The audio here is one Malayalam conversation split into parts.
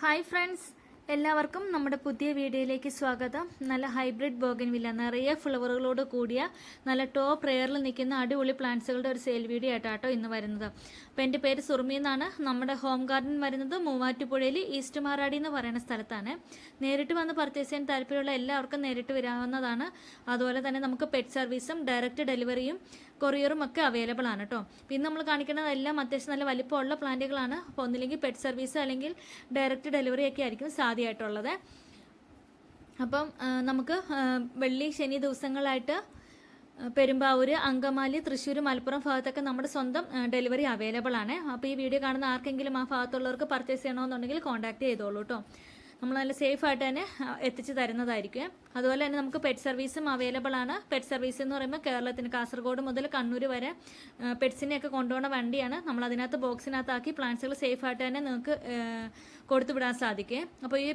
ഹായ് ഫ്രണ്ട്സ്, എല്ലാവർക്കും നമ്മുടെ പുതിയ വീഡിയോയിലേക്ക് സ്വാഗതം. നല്ല ഹൈബ്രിഡ് ബോഗൻവില്ല നിറയെ ഫ്ലവറുകളോട് കൂടിയ നല്ല ടോപ്പ് റെയറിൽ നിൽക്കുന്ന അടിപൊളി പ്ലാന്റ്സുകളുടെ ഒരു സെയിൽ വീഡിയോ ആയിട്ടാട്ടോ ഇന്ന് വരുന്നത്. അപ്പോൾ എൻ്റെ പേര് സുർമി എന്നാണ്. നമ്മുടെ ഹോം ഗാർഡൻ വരുന്നത് മൂവാറ്റുപുഴയിൽ ഈസ്റ്റ് മാറാടി എന്ന് പറയുന്ന സ്ഥലത്താണ്. നേരിട്ട് വന്ന് പർച്ചേസ് ചെയ്യാൻ താല്പര്യമുള്ള എല്ലാവർക്കും നേരിട്ട് വരാവുന്നതാണ്. അതുപോലെ തന്നെ നമുക്ക് പെറ്റ് സർവീസും ഡയറക്റ്റ് ഡെലിവറിയും കൊറിയറും ഒക്കെ അവൈലബിൾ ആണ് കേട്ടോ. പിന്നെ നമ്മൾ കാണിക്കുന്നതെല്ലാം അത്യാവശ്യം നല്ല വലിപ്പമുള്ള പ്ലാന്റുകളാണ്. അപ്പോൾ ഒന്നില്ലെങ്കിൽ പെറ്റ് സർവീസ് അല്ലെങ്കിൽ ഡയറക്റ്റ് ഡെലിവറി ഒക്കെ ആയിരിക്കും സാധ്യമായിട്ടുള്ളത്. അപ്പം നമുക്ക് വെള്ളി ശനി ദിവസങ്ങളായിട്ട് പെരുമ്പാവൂർ, അങ്കമാലി, തൃശ്ശൂർ, മലപ്പുറം ഭാഗത്തൊക്കെ നമ്മുടെ സ്വന്തം ഡെലിവറി അവൈലബിൾ ആണ്. അപ്പോൾ ഈ വീഡിയോ കാണുന്ന ആർക്കെങ്കിലും ആ ഭാഗത്തുള്ളവർക്ക് പർച്ചേസ് ചെയ്യണമെന്നുണ്ടെങ്കിൽ കോൺടാക്ട് ചെയ്തോളൂ കേട്ടോ. നമ്മൾ നല്ല സേഫായിട്ട് തന്നെ എത്തിച്ച് തരുന്നതായിരിക്കും. അതുപോലെ തന്നെ നമുക്ക് പെറ്റ് സർവീസും അവൈലബിൾ ആണ്. പെറ്റ് സർവീസ് എന്ന് പറയുമ്പോൾ കേരളത്തിന് കാസർഗോഡ് മുതൽ കണ്ണൂർ വരെ പെറ്റ്സിനെയൊക്കെ കൊണ്ടുപോകുന്ന വണ്ടിയാണ്. നമ്മൾ അതിനകത്ത് ബോക്സിനകത്താക്കി പ്ലാന്റ്സുകൾ സേഫായിട്ട് തന്നെ നിങ്ങൾക്ക് കൊടുത്തു വിടാൻ സാധിക്കും. അപ്പോൾ ഈ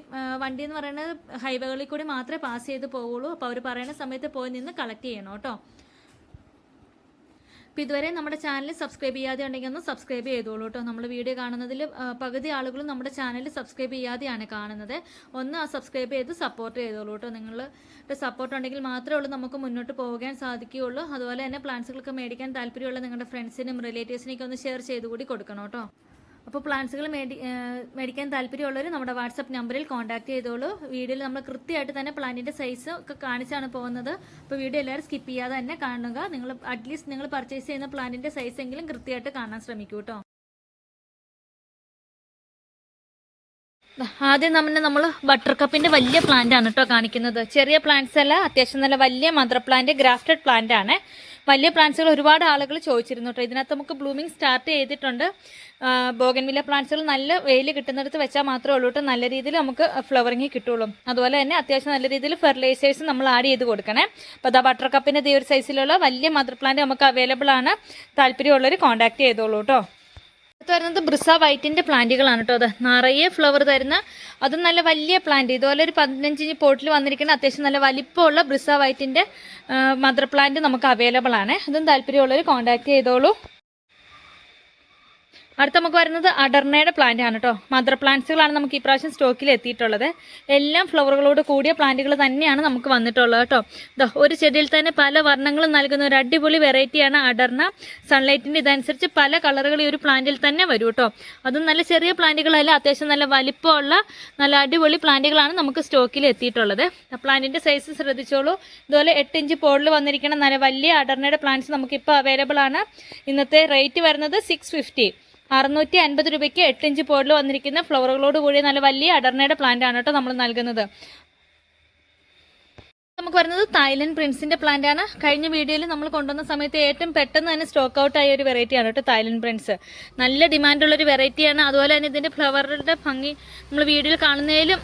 വണ്ടി എന്ന് പറയുന്നത് ഹൈവേകളിൽ കൂടി മാത്രമേ പാസ് ചെയ്ത് പോവുള്ളൂ. അപ്പോൾ അവർ പറയുന്ന സമയത്ത് പോയി നിന്ന് കളക്ട് ചെയ്യണം കേട്ടോ. അപ്പോൾ ഇതുവരെ നമ്മുടെ ചാനൽ സബ്സ്ക്രൈബ് ചെയ്യാതെ ഉണ്ടെങ്കിൽ ഒന്ന് സബ്സ്ക്രൈബ് ചെയ്തോളൂ കേട്ടോ. നമ്മൾ വീഡിയോ കാണുന്നതിൽ പകുതി ആളുകളും നമ്മുടെ ചാനൽ സബ്സ്ക്രൈബ് ചെയ്യാതെയാണ് കാണുന്നത്. ഒന്ന് സബ്സ്ക്രൈബ് ചെയ്ത് സപ്പോർട്ട് ചെയ്തോളൂ കേട്ടോ. നിങ്ങളുടെ സപ്പോർട്ട് ഉണ്ടെങ്കിൽ മാത്രമേ ഉള്ളൂ നമുക്ക് മുന്നോട്ട് പോകാൻ സാധിക്കുകയുള്ളൂ. അതുപോലെ തന്നെ പ്ലാന്റ്സുകളൊക്കെ മേടിക്കാൻ താല്പര്യമുള്ള നിങ്ങളുടെ ഫ്രണ്ട്സിനും റിലേറ്റീവ്സിനൊക്കെ ഒന്ന് ഷെയർ ചെയ്ത് കൂടി കൊടുക്കണം കേട്ടോ. അപ്പോൾ പ്ലാന്റ്സുകൾ മേടിക്കാൻ താല്പര്യമുള്ളവർ നമ്മുടെ വാട്സപ്പ് നമ്പറിൽ കോൺടാക്ട് ചെയ്തോളൂ. വീഡിയോയിൽ നമ്മൾ കൃത്യമായിട്ട് തന്നെ പ്ലാന്റിൻ്റെ സൈസ് ഒക്കെ കാണിച്ചാണ് പോകുന്നത്. അപ്പോൾ വീഡിയോ എല്ലാവരും സ്കിപ്പ് ചെയ്യാതെ തന്നെ കാണുക. നിങ്ങൾ അറ്റ്ലീസ്റ്റ് നിങ്ങൾ പർച്ചേസ് ചെയ്യുന്ന പ്ലാന്റിൻ്റെ സൈസ് എങ്കിലും കൃത്യമായിട്ട് കാണാൻ ശ്രമിക്കൂ കേട്ടോ. ആദ്യം നമ്മൾ ബട്ടർ കപ്പിൻ്റെ വലിയ പ്ലാന്റ് ആണ് കേട്ടോ കാണിക്കുന്നത്. ചെറിയ പ്ലാന്റ്സ് അല്ല, അത്യാവശ്യം നല്ല വലിയ മദർ പ്ലാന്റ്, ഗ്രാഫ്റ്റഡ് പ്ലാന്റ് ആണ്. വലിയ പ്ലാന്റ്സുകൾ ഒരുപാട് ആളുകൾ ചോദിച്ചിരുന്നു കേട്ടോ. ഇതിനകത്ത് നമുക്ക് ബ്ലൂമിങ് സ്റ്റാർട്ട് ചെയ്തിട്ടുണ്ട്. ബോഗൻവില്ല പ്ലാന്റ്സുകൾ നല്ല വെയിൽ കിട്ടുന്നിടത്ത് വെച്ചാൽ മാത്രമേ ഉള്ളൂ കേട്ടോ നല്ല രീതിയിൽ നമുക്ക് ഫ്ലവറിങ് കിട്ടുള്ളൂ. അതുപോലെ തന്നെ അത്യാവശ്യം നല്ല രീതിയിൽ ഫെർട്ടിലൈസേഴ്സ് നമ്മൾ ആഡ് ചെയ്ത് കൊടുക്കണേ. അപ്പോൾ അതാ ബട്ടർ കപ്പിൻ്റെ ഈ ഒരു സൈസിലുള്ള വലിയ മദർ പ്ലാന്റ് നമുക്ക് അവൈലബിൾ ആണ്. താല്പര്യമുള്ളവർ കോൺടാക്ട് ചെയ്തോളൂ കേട്ടോ. അടുത്ത് വരുന്നത് ബ്രിസ വൈറ്റിൻ്റെ പ്ലാന്റുകളാണ് കേട്ടോ. അത് നിറയെ ഫ്ലവർ തരുന്ന, അതും നല്ല വലിയ പ്ലാന്റ്. ഇതുപോലെ ഒരു 15 ഇഞ്ച് പോട്ടിൽ വന്നിരിക്കുന്ന അത്യാവശ്യം നല്ല വലിപ്പമുള്ള ബ്രിസ വൈറ്റിൻ്റെ മദർ പ്ലാന്റ് നമുക്ക് അവൈലബിൾ ആണ്. അതും താല്പര്യമുള്ളവർ കോൺടാക്ട് ചെയ്തോളൂ. അടുത്ത നമുക്ക് വരുന്നത് അഡർണയുടെ പ്ലാന്റ് ആണ് കേട്ടോ. മദർ പ്ലാന്റ്സുകളാണ് നമുക്ക് ഈ പ്രാവശ്യം സ്റ്റോക്കിൽ എത്തിയിട്ടുള്ളത്. എല്ലാം ഫ്ലവറുകളോട് കൂടിയ പ്ലാന്റുകൾ തന്നെയാണ് നമുക്ക് വന്നിട്ടുള്ളത് കേട്ടോ. ഒരു ചെടിയിൽ തന്നെ പല വർണ്ണങ്ങളും നൽകുന്ന ഒരു അടിപൊളി വെറൈറ്റിയാണ് അഡർണ. സൺലൈറ്റിൻ്റെ ഇതനുസരിച്ച് പല കളറുകൾ ഈ ഒരു പ്ലാന്റിൽ തന്നെ വരും കേട്ടോ. അതും നല്ല ചെറിയ പ്ലാന്റുകളല്ല, അത്യാവശ്യം നല്ല വലിപ്പമുള്ള നല്ല അടിപൊളി പ്ലാന്റുകളാണ് നമുക്ക് സ്റ്റോക്കിൽ എത്തിയിട്ടുള്ളത്. പ്ലാന്റിൻ്റെ സൈസ് ശ്രദ്ധിച്ചോളൂ. ഇതുപോലെ 8 ഇഞ്ച് പോളിൽ വന്നിരിക്കുന്ന നല്ല വലിയ അഡർണയുടെ പ്ലാന്റ്സ് നമുക്കിപ്പോൾ അവൈലബിൾ ആണ്. ഇന്നത്തെ റേറ്റ് വരുന്നത് 650, 650 രൂപയ്ക്ക് 8 ഇഞ്ച് പോഡിൽ വന്നിരിക്കുന്ന ഫ്ലവറുകളോട് കൂടിയ നല്ല വലിയ അഡർണയുടെ പ്ലാന്റ് ആണ് കേട്ടോ നമ്മൾ നൽകുന്നത്. നമുക്ക് വരുന്നത് തായ്ലൻഡ് പ്രിൻസിന്റെ പ്ലാന്റ് ആണ്. കഴിഞ്ഞ വീഡിയോയിൽ നമ്മൾ കൊണ്ടുവന്ന സമയത്ത് ഏറ്റവും പെട്ടെന്ന് തന്നെ സ്റ്റോക്ക് ഔട്ട് ആയ ഒരു വെറൈറ്റിയാണ് കേട്ടോ തായ്ലൻഡ് പ്രിൻസ്. നല്ല ഡിമാൻഡുള്ളൊരു വെറൈറ്റിയാണ്. അതുപോലെ തന്നെ ഇതിൻ്റെ ഫ്ലവറുടെ ഭംഗി നമ്മൾ വീഡിയോയിൽ കാണുന്നതിലും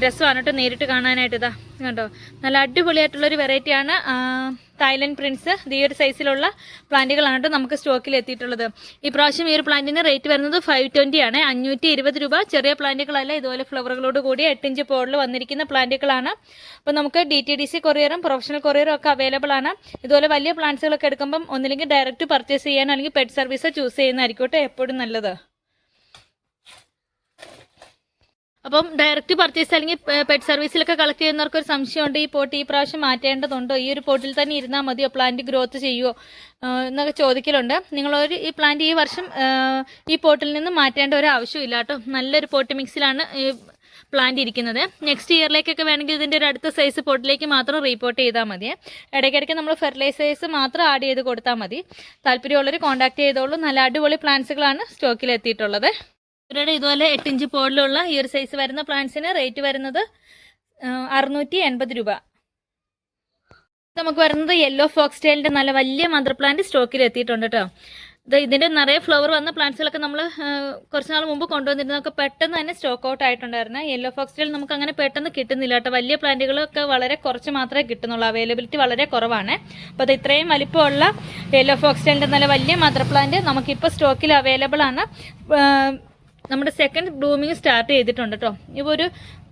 രസമാണ് കേട്ടോ നേരിട്ട് കാണാനായിട്ട്. ഇതാ കണ്ടോ, നല്ല അടിപൊളിയായിട്ടുള്ളൊരു വെറൈറ്റിയാണ് തായ്ലൻഡ് പ്രിൻസ്. ഈ ഒരു സൈസിലുള്ള പ്ലാന്റുകളാണ് കേട്ടോ നമുക്ക് സ്റ്റോക്കിൽ എത്തിയിട്ടുള്ളത്. ഈ പ്രാവശ്യം ഈ ഒരു പ്ലാന്റിന് റേറ്റ് വരുന്നത് 520 ആണ്, 520 രൂപ. ചെറിയ പ്ലാന്റുകളല്ല, ഇതുപോലെ ഫ്ലവറുകളോട് കൂടി 8 ഇഞ്ച് പോഡിൽ വന്നിരിക്കുന്ന പ്ലാന്റുകളാണ്. അപ്പോൾ നമുക്ക് DTDC കൊറിയറും പ്രൊഫഷണൽ കൊറിയറും ഒക്കെ അവൈലബിൾ ആണ്. ഇതുപോലെ വലിയ പ്ലാന്റ്സുകളൊക്കെ എടുക്കുമ്പം ഒന്നില്ലെങ്കിൽ ഡയറക്റ്റ് പർച്ചേസ് ചെയ്യാൻ അല്ലെങ്കിൽ പെറ്റ് സർവീസ് ചൂസ് ചെയ്യുന്നതായിരിക്കും കേട്ടോ എപ്പോഴും നല്ലത്. അപ്പം ഡയറക്റ്റ് പർച്ചേസ് അല്ലെങ്കിൽ പെറ്റ് സർവീസിലൊക്കെ കളക്ട് ചെയ്യുന്നവർക്ക് ഒരു സംശയമുണ്ട്, ഈ പോട്ട് ഈ പ്രാവശ്യം മാറ്റേണ്ടതുണ്ടോ, ഈ ഒരു പോട്ടിൽ തന്നെ ഇരുന്നാൽ മതിയോ, പ്ലാന്റ് ഗ്രോത്ത് ചെയ്യുമോ എന്നൊക്കെ ചോദിക്കലുണ്ട്. ഈ പ്ലാന്റ് ഈ വർഷം ഈ പോട്ടിൽ നിന്ന് മാറ്റേണ്ട ഒരു ആവശ്യമില്ല കേട്ടോ. നല്ലൊരു പോട്ട് മിക്സിലാണ് ഈ പ്ലാന്റ് ഇരിക്കുന്നത്. നെക്സ്റ്റ് ഇയറിലേക്കൊക്കെ വേണമെങ്കിൽ ഇതിൻ്റെ ഒരു അടുത്ത സൈസ് പോട്ടിലേക്ക് മാത്രം റീപോർട്ട് ചെയ്താൽ മതി. ഇടയ്ക്കിടയ്ക്ക് നമ്മൾ ഫെർട്ടിലൈസേഴ്സ് മാത്രം ആഡ് ചെയ്ത് കൊടുത്താൽ മതി. താല്പര്യമുള്ളവർ കോൺടാക്ട് ചെയ്തോളൂ. നല്ല അടിപൊളി പ്ലാന്റ്സുകളാണ് സ്റ്റോക്കിൽ എത്തിയിട്ടുള്ളത്. ഇവരുടെ ഇതുപോലെ 8 ഇഞ്ച് പോളിലുള്ള ഈ ഒരു സൈസ് വരുന്ന പ്ലാന്റ്സിന് റേറ്റ് വരുന്നത് 680 രൂപ. നമുക്ക് വരുന്നത് യെല്ലോ ഫോക്സ് ടെയിലിൻ്റെ നല്ല വലിയ മദർ പ്ലാന്റ് സ്റ്റോക്കിൽ എത്തിയിട്ടുണ്ട് കേട്ടോ. ഇതിൻ്റെ നിറയെ ഫ്ലവർ വന്ന പ്ലാന്റ്സുകളൊക്കെ നമ്മൾ കുറച്ച് നാൾ മുമ്പ് കൊണ്ടുവന്നിരുന്നതൊക്കെ പെട്ടെന്ന് തന്നെ സ്റ്റോക്ക് ഔട്ട് ആയിട്ടുണ്ടായിരുന്നു. യെല്ലോ ഫോക്സ് ടെയിൽ നമുക്ക് അങ്ങനെ പെട്ടെന്ന് കിട്ടുന്നില്ല കേട്ടോ. വലിയ പ്ലാന്റുകളൊക്കെ വളരെ കുറച്ച് മാത്രമേ കിട്ടുന്നുള്ളൂ, അവൈലബിലിറ്റി വളരെ കുറവാണ്. അപ്പോൾ അത് ഇത്രയും വലിപ്പമുള്ള യെല്ലോ ഫോക്സ് ടെയിലിൻ്റെ നല്ല വലിയ മദർ പ്ലാന്റ് നമുക്കിപ്പോൾ സ്റ്റോക്കിൽ അവൈലബിൾ ആണ്. നമ്മുടെ സെക്കൻഡ് ബ്ലൂമിങ് സ്റ്റാർട്ട് ചെയ്തിട്ടുണ്ട് കേട്ടോ. ഇപ്പോൾ ഒരു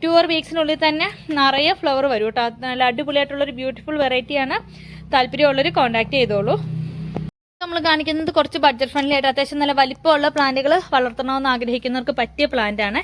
2 വീക്സിനുള്ളിൽ തന്നെ നിറയെ ഫ്ലവർ വരും കേട്ടോ. നല്ല അടിപൊളിയായിട്ടുള്ളൊരു ബ്യൂട്ടിഫുൾ വെറൈറ്റിയാണ്. താല്പര്യമുള്ളവർ കോൺടാക്ട് ചെയ്തോളൂ. നമ്മൾ കാണിക്കുന്നത് കുറച്ച് ബഡ്ജറ്റ് ഫ്രണ്ട്ലി ആയിട്ട് അത്യാവശ്യം നല്ല വലിപ്പമുള്ള പ്ലാന്റുകൾ വളർത്തണമെന്ന് ആഗ്രഹിക്കുന്നവർക്ക് പറ്റിയ പ്ലാന്റ് ആണ്.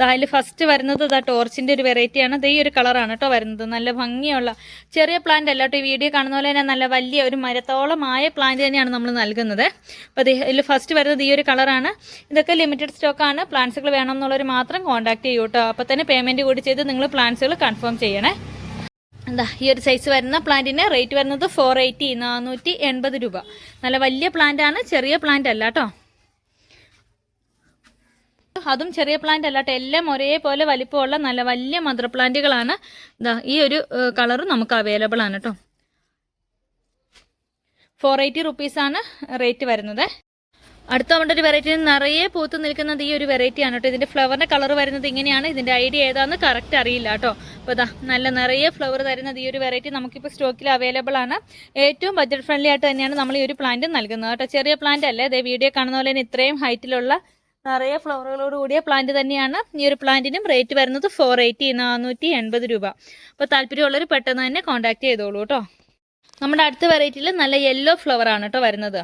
അതിൽ ഫസ്റ്റ് വരുന്നത് ടോർച്ചിന്റെ ഒരു വെറൈറ്റിയാണ്. ഈ ഒരു കളറാണ് കേട്ടോ വരുന്നത്. നല്ല ഭംഗിയുള്ള ചെറിയ പ്ലാന്റ് അല്ല കേട്ടോ. ഈ വീഡിയോ കാണുന്ന പോലെ തന്നെ നല്ല വലിയ ഒരു മരത്തോളമായ പ്ലാന്റ് തന്നെയാണ് നമ്മൾ നൽകുന്നത്. അപ്പോൾ ഇതിൽ ഫസ്റ്റ് വരുന്നത് ഈ ഒരു കളറാണ്. ഇതൊക്കെ ലിമിറ്റഡ് സ്റ്റോക്കാണ്. പ്ലാന്റ്സുകൾ വേണമെന്നുള്ളവർ മാത്രം കോൺടാക്ട് ചെയ്യൂ കേട്ടോ. അപ്പോൾ തന്നെ പേയ്മെന്റ് കൂടി ചെയ്ത് നിങ്ങൾ പ്ലാന്റ്സുകൾ കൺഫേം ചെയ്യണേ. ഈ ഒരു സൈസ് വരുന്ന പ്ലാന്റിന് റേറ്റ് വരുന്നത് 480 480 രൂപ. നല്ല വലിയ പ്ലാന്റ് ആണ്, ചെറിയ പ്ലാന്റ് അല്ല കേട്ടോ. അതും ചെറിയ പ്ലാന്റ് അല്ല കേട്ടോ. എല്ലാം ഒരേപോലെ വലിപ്പമുള്ള നല്ല വലിയ മദർ പ്ലാന്റുകളാണ്. ഈ ഒരു കളർ നമുക്ക് അവൈലബിൾ ആണ് കേട്ടോ. 480 റുപ്പീസാണ് റേറ്റ് വരുന്നത്. അടുത്ത നമ്മുടെ ഒരു വെറൈറ്റി നിറയെ പൂത്ത് നിൽക്കുന്നത് ഈ ഒരു വെറൈറ്റിയാണ് കേട്ടോ. ഇതിൻ്റെ ഫ്ലവറിൻ്റെ കളർ വരുന്നത് ഇങ്ങനെയാണ്. ഇതിൻ്റെ ഐഡിയ ഏതാണെന്ന് കറക്റ്റ് അറിയില്ല കേട്ടോ. അപ്പോൾ നല്ല നിറയെ ഫ്ലവർ തരുന്നത് ഈ ഒരു വെറൈറ്റി നമുക്കിപ്പോൾ സ്റ്റോക്കിൽ അവൈലബിൾ ആണ്. ഏറ്റവും ബഡ്ജറ്റ് ഫ്രണ്ട്ലി ആയിട്ട് തന്നെയാണ് നമ്മൾ ഈ ഒരു പ്ലാന്റ് നൽകുന്നത് കേട്ടോ. ചെറിയ പ്ലാന്റ് അല്ലേ. ഇതേ വീഡിയോ കാണുന്ന പോലെ തന്നെ ഇത്രയും ഹൈറ്റിലുള്ള നിറയെ ഫ്ലവറുകളോട് കൂടിയ പ്ലാന്റ് തന്നെയാണ്. ഈ ഒരു പ്ലാന്റിനും റേറ്റ് വരുന്നത് 480 480 രൂപ. അപ്പോൾ താല്പര്യമുള്ളവർ പെട്ടെന്ന് തന്നെ കോൺടാക്ട് ചെയ്തോളൂ കേട്ടോ. നമ്മുടെ അടുത്ത വെറൈറ്റിയിൽ നല്ല യെല്ലോ ഫ്ലവർ ആണ് കേട്ടോ വരുന്നത്.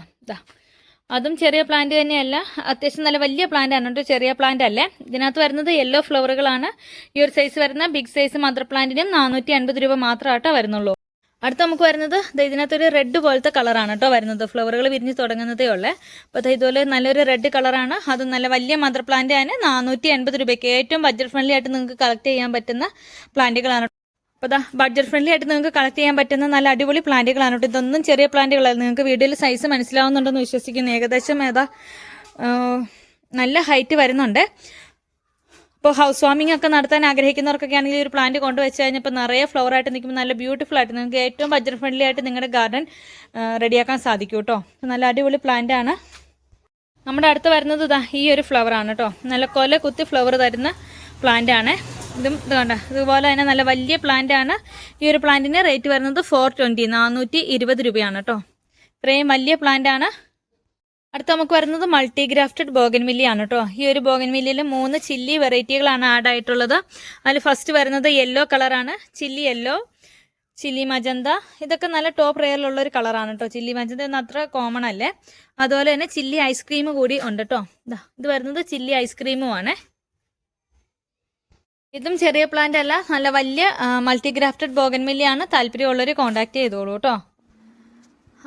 അതും ചെറിയ പ്ലാന്റ് തന്നെയല്ല, അത്യാവശ്യം നല്ല വലിയ പ്ലാന്റ് ആണ് കേട്ടോ. ചെറിയ പ്ലാന്റ് അല്ലേ. ഇതിനകത്ത് വരുന്നത് യെല്ലോ ഫ്ലവറുകളാണ്. ഈ ഒരു സൈസ് വരുന്ന ബിഗ് സൈസ് മദർ പ്ലാന്റിനും 450 രൂപ മാത്രമായിട്ടോ വരുന്നുള്ളൂ. അടുത്ത നമുക്ക് വരുന്നത് ഇതിനകത്തൊരു റെഡ് പോലത്തെ കളറാണ് കേട്ടോ വരുന്നത്. ഫ്ലവറുകൾ വിരിഞ്ഞ് തുടങ്ങുന്നതേ ഉള്ളേ. അപ്പോൾ ഇതുപോലെ നല്ലൊരു റെഡ് കളറാണ്. അത് നല്ല വലിയ മദർ പ്ലാന്റ് ആണ്. 450 രൂപയ്ക്ക് ഏറ്റവും ബഡ്ജറ്റ് ഫ്രണ്ട്ലി ആയിട്ട് നിങ്ങൾക്ക് കളക്ട് ചെയ്യാൻ പറ്റുന്ന പ്ലാന്റുകളാണ്. അപ്പോൾ ബഡ്ജറ്റ് ഫ്രണ്ട്ലി ആയിട്ട് നിങ്ങൾക്ക് കളക്ട് ചെയ്യാൻ പറ്റുന്ന നല്ല അടിപൊളി പ്ലാന്റുകളാണ് കേട്ടോ. ഇതൊന്നും ചെറിയ പ്ലാന്റുകളാണ്. നിങ്ങൾക്ക് വീഡിയോയിൽ സൈസ് മനസ്സിലാവുന്നുണ്ടെന്ന് വിശ്വസിക്കുന്നു. ഏകദേശം നല്ല ഹൈറ്റ് വരുന്നുണ്ട്. ഇപ്പോൾ ഹൗസ് വാമിംഗ് ഒക്കെ നടത്താൻ ആഗ്രഹിക്കുന്നവർക്കൊക്കെ ആണെങ്കിൽ ഒരു പ്ലാന്റ് കൊണ്ടുവച്ച് കഴിഞ്ഞപ്പോൾ നിറയെ ഫ്ലവർ ആയിട്ട് നിൽക്കുമ്പോൾ നല്ല ബ്യൂട്ടിഫുൾ ആയിട്ട് നിങ്ങൾക്ക് ഏറ്റവും ബഡ്ജറ്റ് ഫ്രണ്ട്ലി ആയിട്ട് നിങ്ങളുടെ ഗാർഡൻ റെഡിയാക്കാൻ സാധിക്കും കേട്ടോ. നല്ല അടിപൊളി പ്ലാന്റ് ആണ്. നമ്മുടെ അടുത്ത് വരുന്നത് ഈ ഒരു ഫ്ലവർ ആണ് കേട്ടോ. നല്ല കൊല കുത്തി ഫ്ലവർ തരുന്ന പ്ലാന്റ് ആണ്. ഇതും ഇത് കണ്ട ഇതുപോലെ തന്നെ നല്ല വലിയ പ്ലാന്റ് ആണ്. ഈ ഒരു പ്ലാന്റിന് റേറ്റ് വരുന്നത് 420 420 രൂപയാണ് കേട്ടോ. ഇത്രയും വലിയ പ്ലാന്റ് ആണ്. അടുത്ത നമുക്ക് വരുന്നത് മൾട്ടി ഗ്രാഫ്റ്റഡ് ബോഗൻവില്ല ആണ് കേട്ടോ. ഈ ഒരു ബോഗൻവില്ലയിൽ 3 ചില്ലി വെറൈറ്റികളാണ് ആഡ് ആയിട്ടുള്ളത്. അതിൽ ഫസ്റ്റ് വരുന്നത് യെല്ലോ കളറാണ്. Chilli yellow, chilli magenta. ഇതൊക്കെ നല്ല ടോപ്പ് റെയറിലുള്ള ഒരു കളറാണ് കേട്ടോ. ചില്ലി മജന്ത ഒന്നും അത്ര കോമൺ അല്ലേ. അതുപോലെ തന്നെ ചില്ലി ഐസ്ക്രീം കൂടി ഉണ്ട് കേട്ടോ. ഇത് വരുന്നത് ചില്ലി ഐസ്ക്രീമും ആണ്. ഇതും ചെറിയ പ്ലാന്റ് അല്ല, നല്ല വലിയ മൾട്ടി ഗ്രാഫ്റ്റഡ് ബോഗൻവില്ലയാണ്. താല്പര്യമുള്ളവർ കോൺടാക്ട് ചെയ്തോളൂ കേട്ടോ.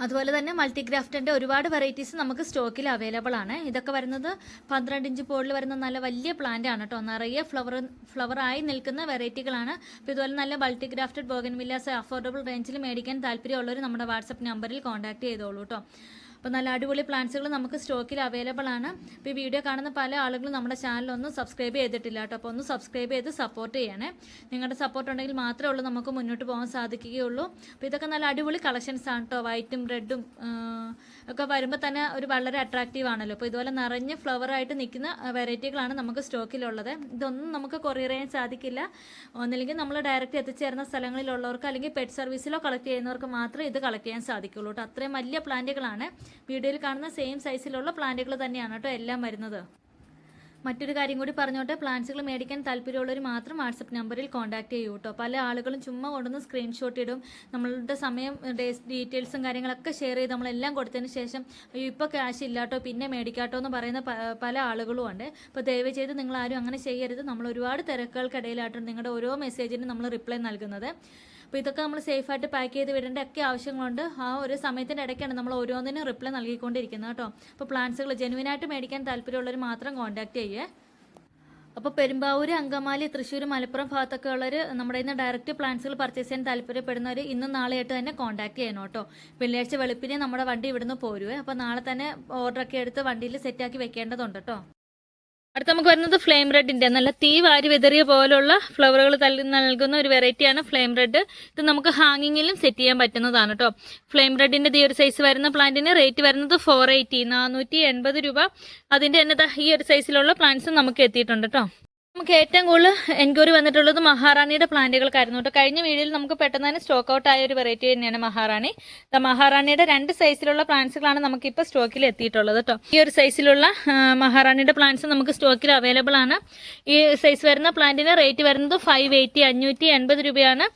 അതുപോലെ തന്നെ മൾട്ടി ഗ്രാഫ്റ്റിൻ്റെ ഒരുപാട് വെറൈറ്റീസ് നമുക്ക് സ്റ്റോക്കിൽ അവൈലബിൾ ആണ്. ഇതൊക്കെ വരുന്നത് 12 ഇഞ്ച് പോളിൽ വരുന്ന നല്ല വലിയ പ്ലാന്റ് ആണ് കേട്ടോ. നിറയെ ഫ്ലവറായി നിൽക്കുന്ന വെറൈറ്റികളാണ്. അപ്പോൾ ഇതുപോലെ നല്ല മൾട്ടി ഗ്രാഫ്റ്റഡ് ബോഗൻവില്ലാസ് അഫോർഡബിൾ റേഞ്ചിൽ മേടിക്കാൻ താല്പര്യമുള്ളവർ നമ്മുടെ വാട്സപ്പ് നമ്പറിൽ കോൺടാക്ട് ചെയ്തോളൂ കേട്ടോ. അപ്പോൾ നല്ല അടിപൊളി പ്ലാന്റ്സുകൾ നമുക്ക് സ്റ്റോക്കിൽ അവൈലബിൾ ആണ്. അപ്പോൾ ഈ വീഡിയോ കാണുന്ന പല ആളുകളും നമ്മുടെ ചാനലൊന്നും സബ്സ്ക്രൈബ് ചെയ്തിട്ടില്ല കേട്ടോ. അപ്പോൾ ഒന്ന് സബ്സ്ക്രൈബ് ചെയ്ത് സപ്പോർട്ട് ചെയ്യണേ. നിങ്ങളുടെ സപ്പോർട്ട് ഉണ്ടെങ്കിൽ മാത്രമേ ഉള്ളൂ നമുക്ക് മുന്നോട്ട് പോകാൻ സാധിക്കുകയുള്ളൂ. അപ്പോൾ ഇതൊക്കെ നല്ല അടിപൊളി കളക്ഷൻസ് ആണ് കേട്ടോ. വൈറ്റും റെഡും ഒക്കെ വരുമ്പോൾ തന്നെ ഒരു വളരെ അട്രാക്റ്റീവ് ആണല്ലോ. അപ്പോൾ ഇതുപോലെ നിറഞ്ഞ് ഫ്ലവറായിട്ട് നിൽക്കുന്ന വെറൈറ്റികളാണ് നമുക്ക് സ്റ്റോക്കിലുള്ളത്. ഇതൊന്നും നമുക്ക് കൊറിയർ ചെയ്യാൻ സാധിക്കില്ല. ഒന്നില്ലെങ്കിൽ നമ്മൾ ഡയറക്റ്റ് എത്തിച്ചേർന്ന സ്ഥലങ്ങളിലുള്ളവർക്ക് അല്ലെങ്കിൽ പെറ്റ് സർവീസിലോ കളക്ട് ചെയ്യുന്നവർക്ക് മാത്രമേ ഇത് കളക്ട് ചെയ്യാൻ സാധിക്കുള്ളൂ കേട്ടോ. അത്രയും വലിയ പ്ലാന്റുകളാണ്. വീഡിയോയിൽ കാണുന്ന സെയിം സൈസിലുള്ള പ്ലാന്റുകൾ തന്നെയാണ് കേട്ടോ എല്ലാം വരുന്നത്. മറ്റൊരു കാര്യം കൂടി പറഞ്ഞോട്ടെ, പ്ലാന്റ്സുകൾ മേടിക്കാൻ താല്പര്യമുള്ളവർ മാത്രം വാട്സപ്പ് നമ്പറിൽ കോൺടാക്ട് ചെയ്യൂ കേട്ടോ. പല ആളുകളും ചുമ്മാ കൊണ്ടുവന്ന് സ്ക്രീൻഷോട്ട് ഇടും. നമ്മളുടെ സമയം ഡീറ്റെയിൽസും കാര്യങ്ങളൊക്കെ ഷെയർ ചെയ്ത് നമ്മളെല്ലാം കൊടുത്തതിന് ശേഷം ഇപ്പോൾ ക്യാഷ് ഇല്ലാട്ടോ പിന്നെ മേടിക്കാട്ടോ എന്ന് പറയുന്ന പല ആളുകളും ഉണ്ട്. അപ്പോൾ ദയവ് ചെയ്ത് നിങ്ങൾ ആരും അങ്ങനെ ചെയ്യരുത്. നമ്മൾ ഒരുപാട് തിരക്കുകൾക്കിടയിലായിട്ടാണ് നിങ്ങളുടെ ഓരോ മെസ്സേജിനും നമ്മൾ റിപ്ലൈ നൽകുന്നത്. അപ്പോൾ ഇതൊക്കെ നമ്മൾ സേഫായിട്ട് പാക്ക് ചെയ്ത് വിടേണ്ട ഒക്കെ ആവശ്യങ്ങളുണ്ട്. ആ ഒരു സമയത്തിൻ്റെ ഇടയ്ക്കാണ് നമ്മൾ ഓരോന്നിനും റിപ്ലൈ നൽകിക്കൊണ്ടിരിക്കുന്നത് കേട്ടോ. അപ്പോൾ പ്ലാന്റ്സുകൾ ജെനുവിനായിട്ട് മേടിക്കാൻ താല്പര്യമുള്ളവർ മാത്രം കോൺടാക്ട് ചെയ്യേ. അപ്പോൾ പെരുമ്പാവൂർ, അങ്കമാലി, തൃശ്ശൂർ, മലപ്പുറം ഭാഗത്തൊക്കെ ഉള്ളവർ നമ്മുടെ ഇന്ന് ഡയറക്റ്റ് പ്ലാന്റ്സുകൾ പർച്ചേസ് ചെയ്യാൻ താല്പര്യപ്പെടുന്നവർ ഇന്നും നാളെയായിട്ട് തന്നെ കോൺടാക്ട് ചെയ്യണം കേട്ടോ. വെള്ളിയാഴ്ച വെളുപ്പിനെ നമ്മുടെ വണ്ടി ഇവിടുന്ന് പോരുവേ. അപ്പോൾ നാളെ തന്നെ ഓർഡറൊക്കെ എടുത്ത് വണ്ടിയിൽ സെറ്റാക്കി വെക്കേണ്ടതുണ്ട് കേട്ടോ. അടുത്ത നമുക്ക് വരുന്നത് ഫ്ലെയിം റെഡിൻ്റെ നല്ല തീ വാരി വിതറിയ പോലുള്ള ഫ്ലവറുകൾ നൽകുന്ന ഒരു വെറൈറ്റിയാണ് ഫ്ലെയിം റെഡ്. ഇത് നമുക്ക് ഹാങ്ങിങ്ങിലും സെറ്റ് ചെയ്യാൻ പറ്റുന്നതാണ് കേട്ടോ. ഫ്ലെയിം റെഡിൻ്റെ ഈ ഒരു സൈസ് വരുന്ന പ്ലാന്റിന് റേറ്റ് വരുന്നത് 480 480 രൂപ. അതിൻ്റെ തന്നെ ഈ ഒരു സൈസിലുള്ള പ്ലാന്റ്സും നമുക്ക് എത്തിയിട്ടുണ്ട് കേട്ടോ. നമുക്ക് ഏറ്റവും കൂടുതൽ എൻക്വയറി വന്നിട്ടുള്ളത് മഹാറാണിയുടെ പ്ലാന്റുകൾക്കായിരുന്നു കേട്ടോ. കഴിഞ്ഞ വീഡിയോയിൽ നമുക്ക് പെട്ടെന്ന് തന്നെ സ്റ്റോക്ക് ഔട്ട് ആയ ഒരു വെറൈറ്റി തന്നെയാണ് മഹാറാണി. മഹാറാണിയുടെ 2 സൈസിലുള്ള പ്ലാന്റ്സുകളാണ് നമുക്കിപ്പോൾ സ്റ്റോക്കിൽ എത്തിയിട്ടുള്ളത് കേട്ടോ. ഈ ഒരു സൈസിലുള്ള മഹാറാണിയുടെ പ്ലാന്റ്സ് നമുക്ക് സ്റ്റോക്കിൽ അവൈലബിൾ ആണ്. ഈ സൈസ് വരുന്ന പ്ലാന്റിന് റേറ്റ് വരുന്നത് 580 580 രൂപയാണ്.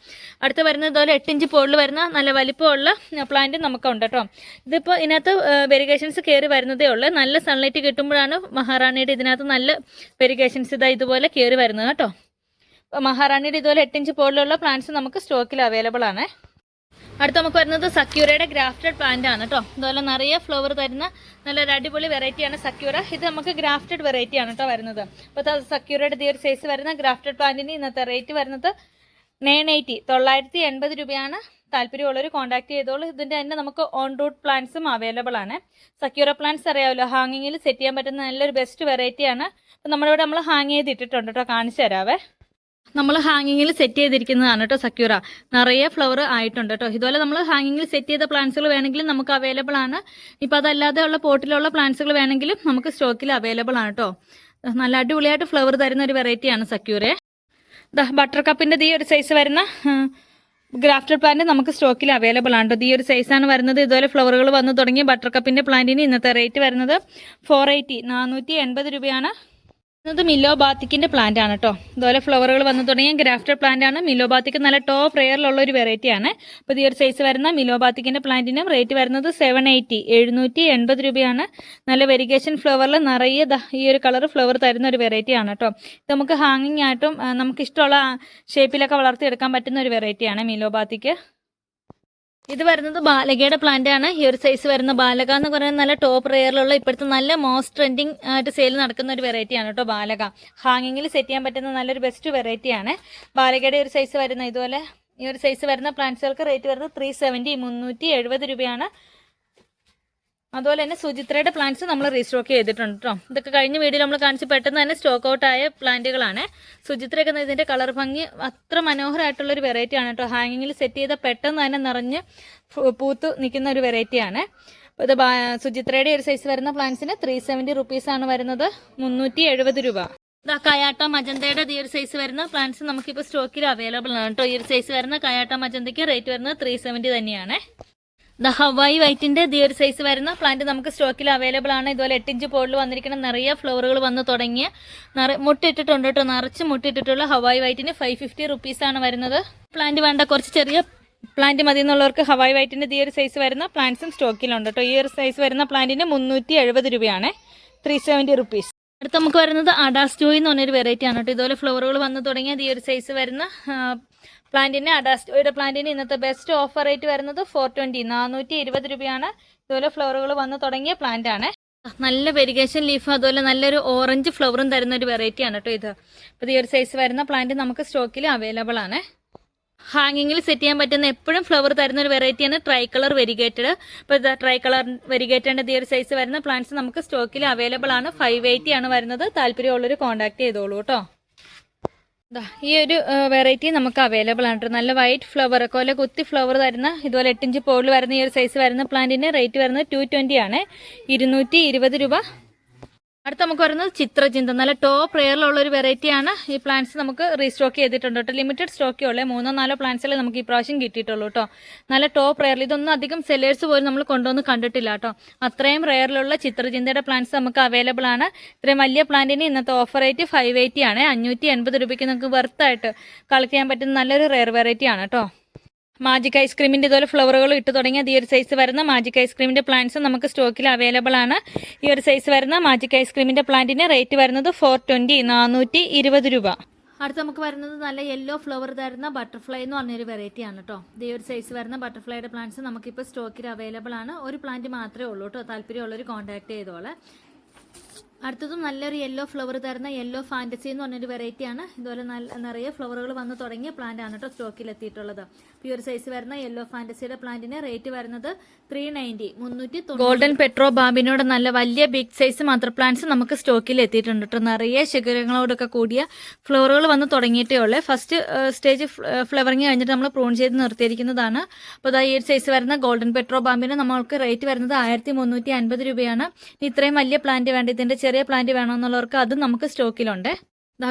അടുത്ത് വരുന്നത് ഇതുപോലെ 8 ഇഞ്ച് പോളിൽ വരുന്ന നല്ല വലിപ്പമുള്ള പ്ലാന്റ് നമുക്കുണ്ട് കേട്ടോ. ഇതിപ്പോൾ ഇതിനകത്ത് വെരിഗേഷൻസ് കയറി വരുന്നതേ ഉള്ളൂ. നല്ല സൺലൈറ്റ് കിട്ടുമ്പോഴാണ് മഹാറാണിയുടെ ഇതിനകത്ത് നല്ല വെരിഗേഷൻസ് ഇതുപോലെ കയറി വരുന്നത് കേട്ടോ. മഹാറാണിയുടെ ഇതുപോലെ 8 ഇഞ്ച് പോളിലുള്ള പ്ലാന്റ്സ് നമുക്ക് സ്റ്റോക്കിൽ അവൈലബിൾ ആണ്. അടുത്ത് നമുക്ക് വരുന്നത് സക്യൂരയുടെ ഗ്രാഫ്റ്റഡ് പ്ലാന്റ് ആണ് കേട്ടോ. ഇതുപോലെ നിറയെ ഫ്ലവർ തരുന്ന നല്ലൊരു അടിപൊളി വെറൈറ്റിയാണ് സക്യൂര. ഇത് നമുക്ക് ഗ്രാഫ്റ്റഡ് വെറൈറ്റി ആണ് കേട്ടോ വരുന്നത്. അപ്പോൾ സക്യൂരയുടെ ഈ ഒരു സൈസ് വരുന്ന ഗ്രാഫ്റ്റഡ് പ്ലാന്റിന് ഇന്നത്തെ റേറ്റ് വരുന്നത് 980 രൂപയാണ്. താല്പര്യമുള്ളവർ കോൺടാക്ട് ചെയ്തോളൂ. ഇതിൻ്റെ തന്നെ നമുക്ക് ഓൺ റൂട്ട് പ്ലാന്റ്സും അവൈലബിൾ ആണ്. സക്യൂര പ്ലാന്റ്സ് അറിയാമല്ലോ, ഹാങ്ങിങ്ങിൽ സെറ്റ് ചെയ്യാൻ പറ്റുന്ന നല്ലൊരു ബെസ്റ്റ് വെറൈറ്റിയാണ്. അപ്പോൾ നമ്മളിവിടെ നമ്മൾ ഹാങ് ചെയ്തിട്ടിട്ടുണ്ട് കേട്ടോ, കാണിച്ചു തരാവേ. നമ്മൾ ഹാങ്ങിങ്ങിൽ സെറ്റ് ചെയ്തിരിക്കുന്നതാണ് കേട്ടോ സക്യൂര. നിറയെ ഫ്ലവർ ആയിട്ടുണ്ട് കേട്ടോ. ഇതുപോലെ നമ്മൾ ഹാങ്ങിങ്ങിൽ സെറ്റ് ചെയ്ത പ്ലാന്റ്സുകൾ വേണമെങ്കിലും നമുക്ക് അവൈലബിൾ ആണ്. ഇപ്പോൾ അതല്ലാതെ ഉള്ള പോട്ടിലുള്ള പ്ലാന്റ്സുകൾ വേണമെങ്കിലും നമുക്ക് സ്റ്റോക്കിൽ അവൈലബിൾ ആണ് കേട്ടോ. നല്ല അടിപൊളിയായിട്ട് ഫ്ലവർ തരുന്ന ഒരു വെറൈറ്റിയാണ് സക്യൂരെ. ബട്ടർ കപ്പിൻ്റെ ഈ ഒരു സൈസ് വരുന്ന ഗ്രാഫ്റ്റഡ് പ്ലാന്റ് നമുക്ക് സ്റ്റോക്കിൽ അവൈലബിൾ ആണ് കേട്ടോ. ഈ ഒരു സൈസാണ് വരുന്നത്. ഇതുപോലെ ഫ്ലവറുകൾ വന്നു തുടങ്ങിയ ബട്ടർ കപ്പിൻ്റെ പ്ലാന്റിന് ഇന്നത്തെ റേറ്റ് വരുന്നത് 480 രൂപയാണ്. ഇത് മിലോബാത്തിക്കിൻ്റെ പ്ലാന്റ് ആണ് കേട്ടോ. ഇതുപോലെ ഫ്ലവറുകൾ വന്നു തുടങ്ങിയ ഗ്രാഫ്റ്റഡ് പ്ലാന്റ് ആണ്. മിലോബാത്തിക്ക് നല്ല ടോപ്പ് റെയറിലുള്ള ഒരു വെറൈറ്റിയാണ്. അപ്പോൾ ഈ ഒരു സൈസ് വരുന്ന മിലോബാത്തിക്കിൻ്റെ പ്ലാന്റിനും റേറ്റ് വരുന്നത് 780 രൂപയാണ്. നല്ല വെരിഗേഷൻ ഫ്ലവറിൽ നിറയെ ഈ ഒരു കളർ ഫ്ലവർ തരുന്ന ഒരു വെറൈറ്റിയാണ് കേട്ടോ. ഇത് നമുക്ക് ഹാങ്ങിങ് ആയിട്ടും നമുക്ക് ഇഷ്ടമുള്ള ഷേപ്പിലൊക്കെ വളർത്തിയെടുക്കാൻ പറ്റുന്ന ഒരു വെറൈറ്റിയാണ് മിലോബാത്തിക്ക്. ഇത് വരുന്നത് ബാലകയുടെ പ്ലാന്റ് ആണ്. ഈ ഒരു സൈസ് വരുന്ന ബാലക എന്ന് പറയുന്നത് നല്ല ടോപ്പ് റെയറിലുള്ള ഇപ്പോഴത്തെ നല്ല മോസ്റ്റ് ട്രെൻഡിങ് ആയിട്ട് സെയിൽ നടക്കുന്ന ഒരു വെറൈറ്റിയാണ് കേട്ടോ ബാലക. ഹാങ്ങിങ്ങിൽ സെറ്റ് ചെയ്യാൻ പറ്റുന്ന നല്ലൊരു ബെസ്റ്റ് വെറൈറ്റിയാണ് ബാലകയുടെ ഒരു സൈസ് വരുന്ന. ഇതുപോലെ ഈ ഒരു സൈസ് വരുന്ന പ്ലാന്റ്സുകൾക്ക് റേറ്റ് വരുന്നത് 370 രൂപയാണ്. അതുപോലെ തന്നെ സുചിത്രയുടെ പ്ലാന്റ്സ് നമ്മൾ റീസ്റ്റോക്ക് ചെയ്തിട്ടുണ്ട് കേട്ടോ. ഇതൊക്കെ കഴിഞ്ഞ വീഡിയോയിൽ നമ്മൾ കാണിച്ച് പെട്ടെന്ന് തന്നെ സ്റ്റോക്ക് ഔട്ട് ആയ പ്ലാന്റുകളാണ്. സുചിത്രയൊക്കെ ഇതിൻ്റെ കളർ ഭംഗി അത്ര മനോഹരമായിട്ടുള്ളൊരു വെറൈറ്റിയാണ് കേട്ടോ. ഹാങ്ങിങ്ങിൽ സെറ്റ് ചെയ്ത പെട്ടെന്ന് തന്നെ നിറഞ്ഞ് പൂത്ത് നിൽക്കുന്ന ഒരു വെറൈറ്റിയാണ്. അപ്പോൾ ഇത് സുചിത്രയുടെ ഒരു സൈസ് വരുന്ന പ്ലാന്റ്സിന് 370 റുപ്പീസാണ് വരുന്നത്. 370 രൂപ. കയാട്ട മജന്തയുടെ ഈ ഒരു സൈസ് വരുന്ന പ്ലാന്റ്സ് നമുക്കിപ്പോൾ സ്റ്റോക്കിൽ അവൈലബിൾ ആണ് കേട്ടോ. ഈ ഒരു സൈസ് വരുന്ന കയാട്ട മജന്തയ്ക്ക് റേറ്റ് വരുന്നത് 370 തന്നെയാണ്. ഹവായി വൈറ്റിൻ്റെ ഈ ഒരു സൈസ് വരുന്ന പ്ലാന്റ് നമുക്ക് സ്റ്റോക്കിൽ അവൈലബിൾ ആണ്. ഇതുപോലെ 8 ഇഞ്ച് പോളിൽ വന്നിരിക്കുന്ന നിറയെ ഫ്ലവറുകൾ വന്ന് തുടങ്ങിയ മുട്ടിട്ടിട്ടുണ്ട് കേട്ടോ. നിറച്ച് മുട്ടിട്ടിട്ടുള്ള ഹവായി വൈറ്റിന് 550 റുപ്പീസാണ് വരുന്നത്. പ്ലാന്റ് വേണ്ട കുറച്ച് ചെറിയ പ്ലാന്റ് മതി എന്നുള്ളവർക്ക് ഹവായി വൈറ്റിൻ്റെ ഈ ഒരു സൈസ് വരുന്ന പ്ലാന്റ്സും സ്റ്റോക്കിലുണ്ട് കേട്ടോ. ഈ ഒരു സൈസ് വരുന്ന പ്ലാന്റിന് 370 രൂപയാണ്. 370 റുപ്പീസ്. അടുത്ത് നമുക്ക് വരുന്നത് അഡാസ്റ്റോയി എന്ന് പറഞ്ഞൊരു വെറൈറ്റി ആണ് കേട്ടോ. ഇതുപോലെ ഫ്ലവറുകൾ വന്ന് തുടങ്ങിയത് ഈ ഒരു സൈസ് വരുന്ന പ്ലാന്റിന് അഡാസ്റ്റോയുടെ പ്ലാന്റിന് ഇന്നത്തെ ബെസ്റ്റ് ഓഫർ റേറ്റ് വരുന്നത് 420 രൂപയാണ്. ഇതുപോലെ ഫ്ലവറുകൾ വന്ന് തുടങ്ങിയ പ്ലാന്റ് ആണ്. നല്ല വെരിഗേഷൻ ലീഫ് അതുപോലെ നല്ലൊരു ഓറഞ്ച് ഫ്ലവറും തരുന്ന ഒരു വെറൈറ്റിയാണ് കേട്ടോ ഇത്. അപ്പോൾ ഈ ഒരു സൈസ് വരുന്ന പ്ലാന്റ് നമുക്ക് സ്റ്റോക്കിൽ അവൈലബിൾ ആണ്. ഹാങ്ങിങ്ങിൽ സെറ്റ് ചെയ്യാൻ പറ്റുന്ന എപ്പോഴും ഫ്ലവർ തരുന്ന ഒരു വെറൈറ്റിയാണ് ട്രൈ കളർ വെരിഗേറ്റഡ്. അപ്പോൾ ഇത് ട്രൈ കളർ വെരിഗേറ്റഡിൻ്റെ ഈ ഒരു സൈസ് വരുന്ന പ്ലാന്റ്സ് നമുക്ക് സ്റ്റോക്കിൽ അവൈലബിൾ ആണ്. 580 ആണ് വരുന്നത്. താല്പര്യമുള്ളവർ കോൺടാക്ട് ചെയ്തോളൂ കേട്ടോ. ഈ ഒരു വെറൈറ്റി നമുക്ക് അവൈലബിൾ ആണ്. നല്ല വൈറ്റ് ഫ്ലവർ പോലെ കുത്തി ഫ്ലവർ തരുന്ന ഇതുപോലെ 8 ഇഞ്ച് പോളിൽ വരുന്ന ഈ ഒരു സൈസ് വരുന്ന പ്ലാന്റിന് റേറ്റ് വരുന്നത് 220 ആണ്. 220 രൂപ. അടുത്ത നമുക്ക് വരുന്നത് ചിത്രചിന്ത. നല്ല ടോപ്പ് റെയറിലുള്ള ഒരു വെറൈറ്റിയാണ്. ഈ പ്ലാന്റ്സ് നമുക്ക് റീസ്റ്റോക്ക് ചെയ്തിട്ടുണ്ട് കേട്ടോ. ലിമിറ്റഡ് സ്റ്റോക്കേ ഉള്ളൂ. 3-4 പ്ലാന്റ്സുകൾ നമുക്ക് ഈ പ്രാവശ്യം കിട്ടിയിട്ടുള്ളൂ കേട്ടോ. നല്ല ടോപ്പ് റെയറിൽ ഇതൊന്നും അധികം സെല്ലേഴ്സ് പോലും നമ്മൾ കൊണ്ടുവന്ന് കണ്ടിട്ടില്ല കേട്ടോ. അത്രയും റെയറിലുള്ള ചിത്രചിന്തയുടെ പ്ലാന്റ്സ് നമുക്ക് അവൈലബിൾ ആണ്. ഇത്രയും വലിയ പ്ലാന്റിന് ഇന്നത്തെ ഓഫർ റേറ്റ് 580 ആണ്. 580 രൂപയ്ക്ക് നമുക്ക് വെർത്തായിട്ട് കളക്ട് ചെയ്യാൻ പറ്റുന്ന നല്ലൊരു റെയർ വെറൈറ്റി ആണ് കേട്ടോ. മാജിക് ഐസ്ക്രീമിൻ്റെ ഇതുപോലെ ഫ്ലവറുകൾ ഇട്ട് തുടങ്ങിയ ഈ ഒരു സൈസ് വരുന്ന മാജിക് ഐസ്ക്രീമിൻ്റെ പ്ലാന്റ്സ് നമുക്ക് സ്റ്റോക്കിൽ അവൈലബിൾ ആണ്. ഈ ഒരു സൈസ് വരുന്ന മാജിക് ഐസ്ക്രീമിൻ്റെ പ്ലാന്റിന് റേറ്റ് വരുന്നത് 420 രൂപ. അടുത്ത് നമുക്ക് വരുന്നത് നല്ല യെല്ലോ ഫ്ലവർ തരുന്ന ബട്ടർഫ്ലൈ എന്ന് പറഞ്ഞൊരു വെറൈറ്റി ആണ് കേട്ടോ. ഈ ഒരു സൈസ് വരുന്ന ബട്ടർഫ്ലൈയുടെ പ്ലാന്റ്സ് നമുക്കിപ്പോൾ സ്റ്റോക്കിൽ അവൈലബിൾ ആണ്. ഒരു പ്ലാന്റ് മാത്രമേ ഉള്ളൂ കേട്ടോ. താല്പര്യമുള്ളവർ കോൺടാക്ട് ചെയ്തോളെ. അടുത്തതും നല്ലൊരു യെല്ലോ ഫ്ലവർ തരുന്ന യെല്ലോ ഫാൻറ്റസി എന്ന് പറഞ്ഞൊരു വെറൈറ്റിയാണ്. ഇതുപോലെ നിറയെ ഫ്ലവറുകൾ വന്ന് തുടങ്ങിയ പ്ലാന്റ് ആണ് കേട്ടോ സ്റ്റോക്കിൽ എത്തിയിട്ടുള്ളത്. ഈ ഒരു സൈസ് വരുന്ന യെല്ലോ ഫാൻറ്റസിയുടെ പ്ലാന്റിന് റേറ്റ് വരുന്നത് 390. ഗോൾഡൻ പെട്രോ ബാമ്പിനോട് നല്ല വലിയ ബിഗ് സൈസ് മദർ പ്ലാന്റ്സ് നമുക്ക് സ്റ്റോക്കിൽ എത്തിയിട്ടുണ്ട് കേട്ടോ. നിറയെ ശിഖരങ്ങളോടൊക്കെ കൂടിയ ഫ്ലവറുകൾ വന്ന് തുടങ്ങിയിട്ടേ ഉള്ളൂ. ഫസ്റ്റ് സ്റ്റേജ് ഫ്ലവറിങ് കഴിഞ്ഞിട്ട് നമ്മൾ പ്രൂൺ ചെയ്ത് നിർത്തിയിരിക്കുന്നതാണ്. അപ്പോൾ ഈ ഒരു സൈസ് വരുന്ന ഗോൾഡൻ പെട്രോ ബാമ്പിന് നമ്മൾക്ക് റേറ്റ് വരുന്നത് 1350 രൂപയാണ്. ഇത്രയും വലിയ പ്ലാന്റ് വേണ്ട ഇതിൻ്റെ ചെറിയ പ്ലാന്റ് വേണമെന്നുള്ളവർക്ക് അതും നമുക്ക് സ്റ്റോക്കിലുണ്ട്.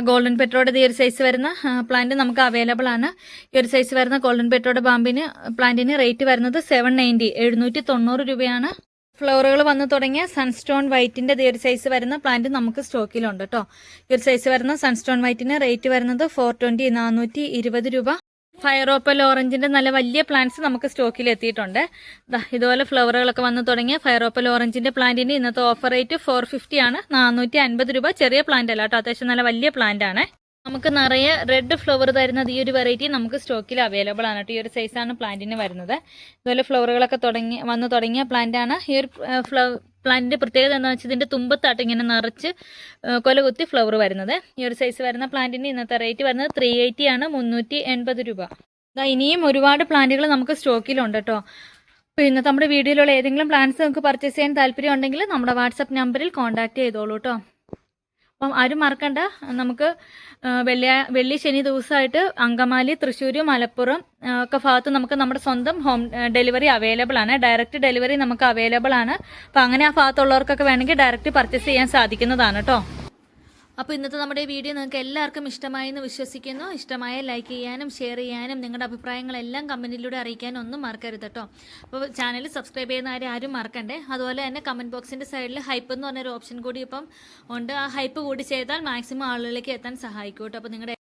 ഗോൾഡൻ പെട്രോയുടെ ഈ ഒരു സൈസ് വരുന്ന പ്ലാന്റ് നമുക്ക് അവൈലബിൾ ആണ്. ഈ ഒരു സൈസ് വരുന്ന ഗോൾഡൻ പെട്രോയുടെ പ്ലാന്റിന് റേറ്റ് വരുന്നത് 790 790 രൂപയാണ്. ഫ്ലവറുകൾ വന്നു തുടങ്ങിയ സൺസ്റ്റോൺ വൈറ്റിൻ്റെ ഈ ഒരു സൈസ് വരുന്ന പ്ലാന്റ് നമുക്ക് സ്റ്റോക്കിലുണ്ട് കേട്ടോ. ഈ ഒരു സൈസ് വരുന്ന സൺസ്റ്റോൺ വൈറ്റിന് റേറ്റ് വരുന്നത് 420 420 രൂപ. ഫയർ ഓപ്പൽ ഓറഞ്ചിൻ്റെ നല്ല വലിയ പ്ലാന്റ്സ് നമുക്ക് സ്റ്റോക്കിൽ എത്തിയിട്ടുണ്ട്. ഇതുപോലെ ഫ്ലവറുകളൊക്കെ വന്നു തുടങ്ങിയ ഫയർ ഓപ്പൽ ഓറഞ്ചിൻ്റെ പ്ലാന്റിന് ഇന്നത്തെ ഓഫർ റേറ്റ് 450 ആണ്, 450 രൂപ. ചെറിയ പ്ലാന്റ് അല്ല കേട്ടോ, അത്യാവശ്യം നല്ല വലിയ പ്ലാന്റ് ആണ്. നമുക്ക് നിറയെ റെഡ് ഫ്ലവർ തരുന്നത് ഈ ഒരു വെറൈറ്റി നമുക്ക് സ്റ്റോക്കിൽ അവൈലബിൾ ആണ് കേട്ടോ. ഈ ഒരു സൈസാണ് പ്ലാന്റിന് വരുന്നത്. ഇതുപോലെ ഫ്ലവറുകളൊക്കെ വന്നു തുടങ്ങിയ പ്ലാന്റാണ്. ഈ ഒരു പ്ലാന്റിൻ്റെ പ്രത്യേകത എന്താണെന്ന് വെച്ചാൽ ഇതിൻ്റെ തുമ്പത്തായിട്ട് ഇങ്ങനെ നിറച്ച് കൊലകുത്തി ഫ്ലവർ വരുന്നത്. ഈ ഒരു സൈസ് വരുന്ന പ്ലാന്റിന് ഇന്നത്തെ റേറ്റ് വരുന്നത് 380 ആണ്, 380 രൂപ. ഇനിയും ഒരുപാട് പ്ലാന്റുകൾ നമുക്ക് സ്റ്റോക്കിലുണ്ട് കേട്ടോ. അപ്പോൾ ഇന്നത്തെ നമ്മുടെ വീഡിയോയിലുള്ള ഏതെങ്കിലും പ്ലാന്റ്സ് നമുക്ക് പർച്ചേസ് ചെയ്യാൻ താല്പര്യം ഉണ്ടെങ്കിൽ നമ്മുടെ വാട്സപ്പ് നമ്പറിൽ കോൺടാക്ട് ചെയ്തോളൂ കേട്ടോ. അപ്പം ആരും മറക്കണ്ട, നമുക്ക് വെള്ളി ശനി ദിവസമായിട്ട് അങ്കമാലി, തൃശ്ശൂർ, മലപ്പുറം ഒക്കെ ഭാഗത്ത് നമുക്ക് നമ്മുടെ സ്വന്തം ഹോം ഡെലിവറി അവൈലബിൾ ആണ്. ഡയറക്റ്റ് ഡെലിവറി നമുക്ക് അവൈലബിൾ ആണ്. അപ്പോൾ അങ്ങനെ ആ ഭാഗത്തുള്ളവർക്കൊക്കെ വേണമെങ്കിൽ ഡയറക്റ്റ് പർച്ചേസ് ചെയ്യാൻ സാധിക്കുന്നതാണ് കേട്ടോ. അപ്പോൾ ഇന്നത്തെ നമ്മുടെ വീഡിയോ നിങ്ങൾക്ക് എല്ലാവർക്കും ഇഷ്ടമായി എന്ന് വിശ്വസിക്കുന്നു. ഇഷ്ടമായ ലൈക്ക് ചെയ്യാനും ഷെയർ ചെയ്യാനും നിങ്ങളുടെ അഭിപ്രായങ്ങളെല്ലാം കമൻറ്റിലൂടെ അറിയിക്കാനും ഒന്നും മറക്കരുത് കേട്ടോ. അപ്പോൾ ചാനൽ സബ്സ്ക്രൈബ് ചെയ്യുന്ന ആരും മറക്കണ്ടേ. അതുപോലെ തന്നെ കമൻറ്റ് ബോക്സിൻ്റെ സൈഡിൽ ഹൈപ്പ് എന്ന് പറഞ്ഞൊരു ഓപ്ഷൻ കൂടി ഇപ്പം ഉണ്ട്. ആ ഹൈപ്പ് കൂടി ചെയ്താൽ മാക്സിമം ആളുകളിലേക്ക് എത്താൻ സഹായിക്കും കേട്ടോ. അപ്പോൾ നിങ്ങളുടെ